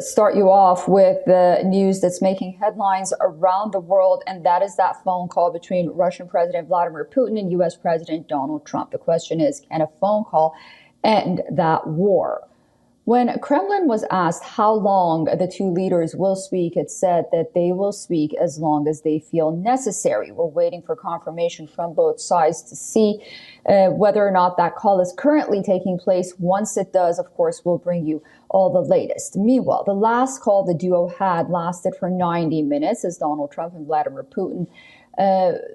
start you off with the news that's making headlines around the world, and that is that phone call between Russian President Vladimir Putin and U.S. President Donald Trump. The question is, can a phone call end that war? When Kremlin was asked how long the two leaders will speak, it said that they will speak as long as they feel necessary. We're waiting for confirmation from both sides to see whether or not that call is currently taking place. Once it does, of course, we'll bring you all the latest. Meanwhile, the last call the duo had lasted for 90 minutes as Donald Trump and Vladimir Putin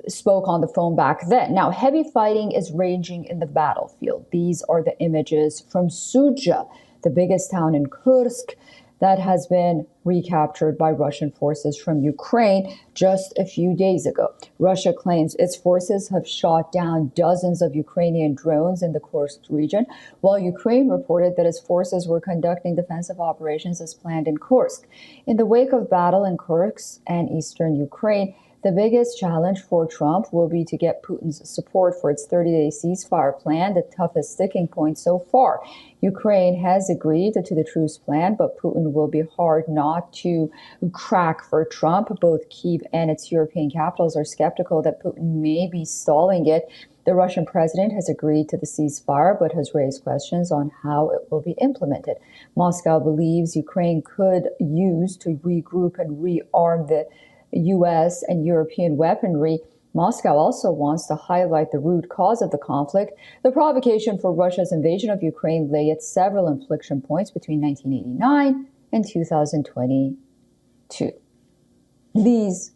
spoke on the phone back then. Now, heavy fighting is raging in the battlefield. These are the images from Sudzha, the biggest town in Kursk, that has been recaptured by Russian forces from Ukraine just a few days ago. Russia claims its forces have shot down dozens of Ukrainian drones in the Kursk region, while Ukraine reported that its forces were conducting defensive operations as planned in Kursk. In the wake of battle in Kursk and eastern Ukraine, the biggest challenge for Trump will be to get Putin's support for its 30-day ceasefire plan, the toughest sticking point so far. Ukraine has agreed to the truce plan, but Putin will be hard not to crack for Trump. Both Kyiv and its European capitals are skeptical that Putin may be stalling it. The Russian president has agreed to the ceasefire, but has raised questions on how it will be implemented. Moscow believes Ukraine could use to regroup and rearm the U.S. and European weaponry. Moscow also wants to highlight the root cause of the conflict. The provocation for Russia's invasion of Ukraine lay at several inflection points between 1989 and 2022. These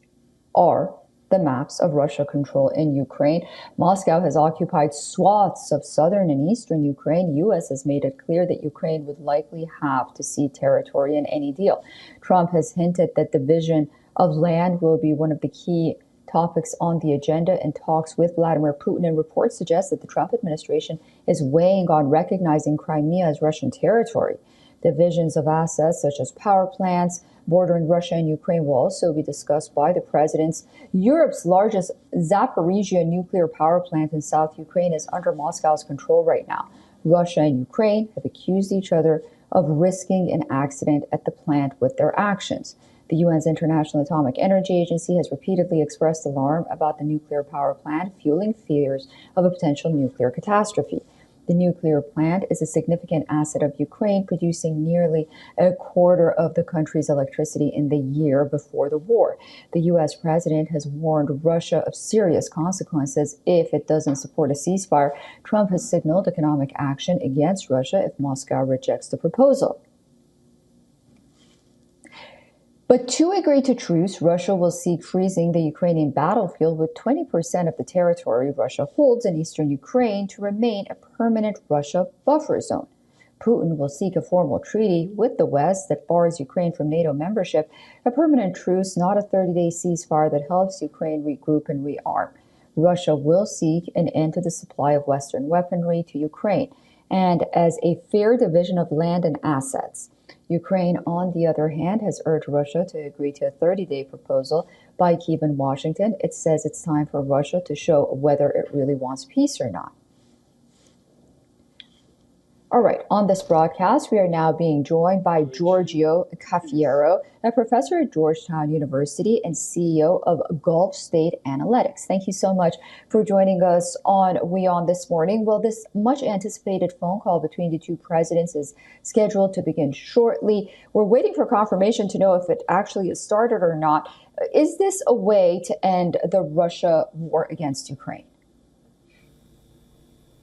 are the maps of Russia control in Ukraine. Moscow has occupied swaths of southern and eastern Ukraine. U.S. has made it clear that Ukraine would likely have to cede territory in any deal. Trump has hinted that division of land will be one of the key topics on the agenda in talks with Vladimir Putin, and reports suggest that the Trump administration is weighing on recognizing Crimea as Russian territory. Divisions of assets such as power plants bordering Russia and Ukraine will also be discussed by the presidents. Europe's largest Zaporizhia nuclear power plant in South Ukraine is under Moscow's control right now. Russia and Ukraine have accused each other of risking an accident at the plant with their actions. The UN's International Atomic Energy Agency has repeatedly expressed alarm about the nuclear power plant, fueling fears of a potential nuclear catastrophe. The nuclear plant is a significant asset of Ukraine, producing nearly a quarter of the country's electricity in the year before the war. The U.S. president has warned Russia of serious consequences if it doesn't support a ceasefire. Trump has signaled economic action against Russia if Moscow rejects the proposal. But to agree to truce, Russia will seek freezing the Ukrainian battlefield with 20% of the territory Russia holds in eastern Ukraine to remain a permanent Russia buffer zone. Putin will seek a formal treaty with the West that bars Ukraine from NATO membership, a permanent truce, not a 30-day ceasefire that helps Ukraine regroup and rearm. Russia will seek an end to the supply of Western weaponry to Ukraine, and as a fair division of land and assets. Ukraine, on the other hand, has urged Russia to agree to a 30-day proposal by Kyiv and Washington. It says it's time for Russia to show whether it really wants peace or not. All right, on this broadcast, we are now being joined by Giorgio Caffiero, a professor at Georgetown University and CEO of Gulf State Analytics. Thank you so much for joining us on WION this morning. Well, this much-anticipated phone call between the two presidents is scheduled to begin shortly. We're waiting for confirmation to know if it actually has started or not. Is this a way to end the Russia war against Ukraine?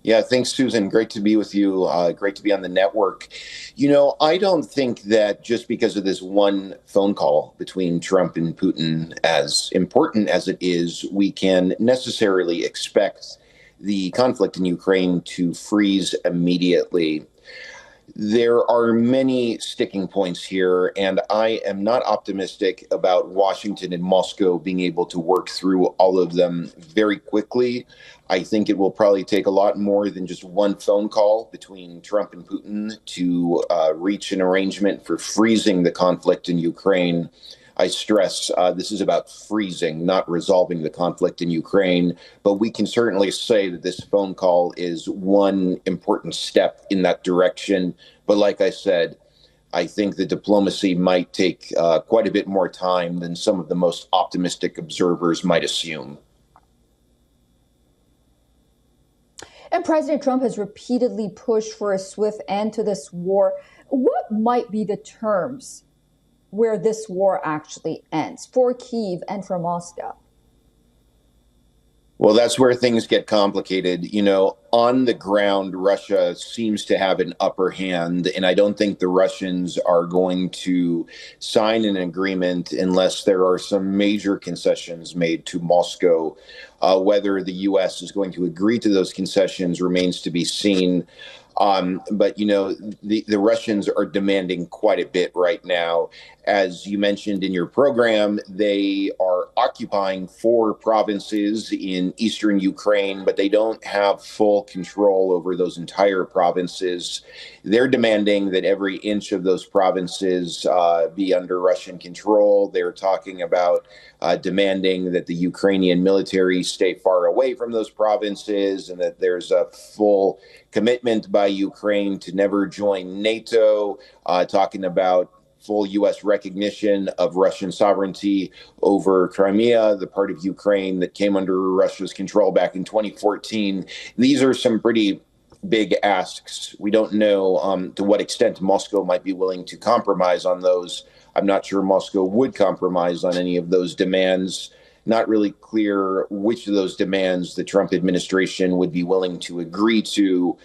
Yeah, thanks, Susan. Great to be with you. Great to be on the network. You know, I don't think that just because of this one phone call between Trump and Putin, as important as it is, we can necessarily expect the conflict in Ukraine to freeze immediately. There are many sticking points here, and I am not optimistic about Washington and Moscow being able to work through all of them very quickly. I think it will probably take a lot more than just one phone call between Trump and Putin to reach an arrangement for freezing the conflict in Ukraine. I stress this is about freezing, not resolving the conflict in Ukraine. But we can certainly say that this phone call is one important step in that direction. But like I said, I think the diplomacy might take quite a bit more time than some of the most optimistic observers might assume. And President Trump has repeatedly pushed for a swift end to this war. What might be the terms where this war actually ends for Kyiv and for Moscow? Well, that's where things get complicated. You know, on the ground, Russia seems to have an upper hand, and I don't think the Russians are going to sign an agreement unless there are some major concessions made to Moscow. Whether the U.S. is going to agree to those concessions remains to be seen. But, you know, the Russians are demanding quite a bit right now. As you mentioned in your program, they are occupying 4 provinces in eastern Ukraine, but they don't have full control over those entire provinces. They're demanding that every inch of those provinces be under Russian control. They're talking about demanding that the Ukrainian military stay far away from those provinces and that there's a full commitment by Ukraine to never join NATO, talking about full U.S. recognition of Russian sovereignty over Crimea, the part of Ukraine that came under Russia's control back in 2014. These are some pretty big asks. We don't know to what extent Moscow might be willing to compromise on those. I'm not sure Moscow would compromise on any of those demands. Not really clear which of those demands the Trump administration would be willing to agree to.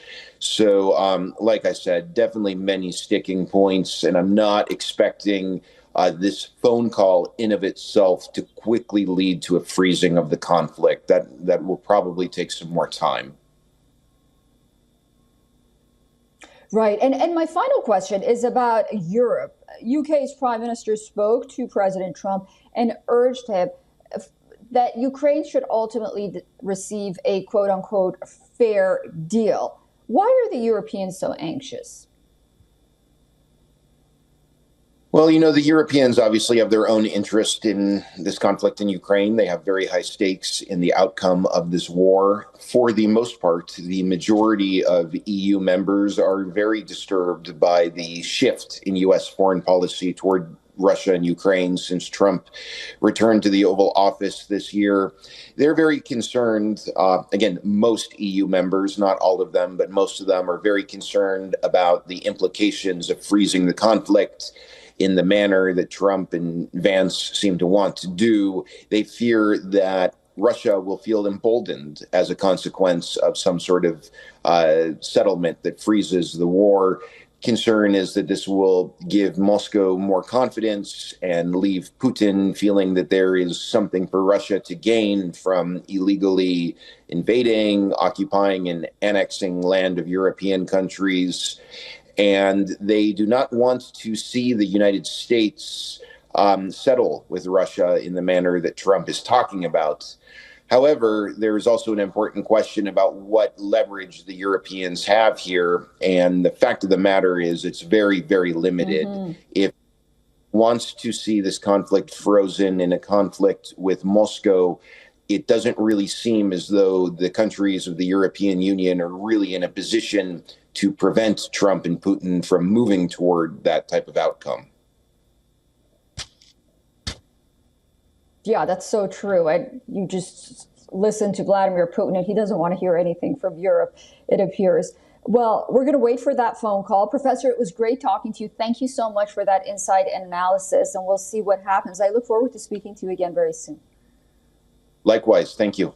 So, like I said, definitely many sticking points, and I'm not expecting this phone call in of itself to quickly lead to a freezing of the conflict. That will probably take some more time. Right. And my final question is about Europe. UK's Prime Minister spoke to President Trump and urged him that Ukraine should ultimately receive a quote unquote fair deal. Why are the Europeans so anxious? Well, you know, the Europeans obviously have their own interest in this conflict in Ukraine. They have very high stakes in the outcome of this war. For the most part, the majority of EU members are very disturbed by the shift in U.S. foreign policy toward Russia and Ukraine since Trump returned to the Oval Office this year. They're very concerned. Again, most EU members, not all of them, but most of them are very concerned about the implications of freezing the conflict in the manner that Trump and Vance seem to want to do. They fear that Russia will feel emboldened as a consequence of some sort of settlement that freezes the war. Concern is that this will give Moscow more confidence and leave Putin feeling that there is something for Russia to gain from illegally invading, occupying, and annexing land of European countries. And they do not want to see the United States settle with Russia in the manner that Trump is talking about. However, there is also an important question about what leverage the Europeans have here. And the fact of the matter is it's very, very limited. If it wants to see this conflict frozen in a conflict with Moscow, it doesn't really seem as though the countries of the European Union are really in a position to prevent Trump and Putin from moving toward that type of outcome. Yeah, that's so true. And you just listen to Vladimir Putin and he doesn't want to hear anything from Europe, it appears. Well, we're going to wait for that phone call. Professor, it was great talking to you. Thank you so much for that insight and analysis, and we'll see what happens. I look forward to speaking to you again very soon. Likewise. Thank you.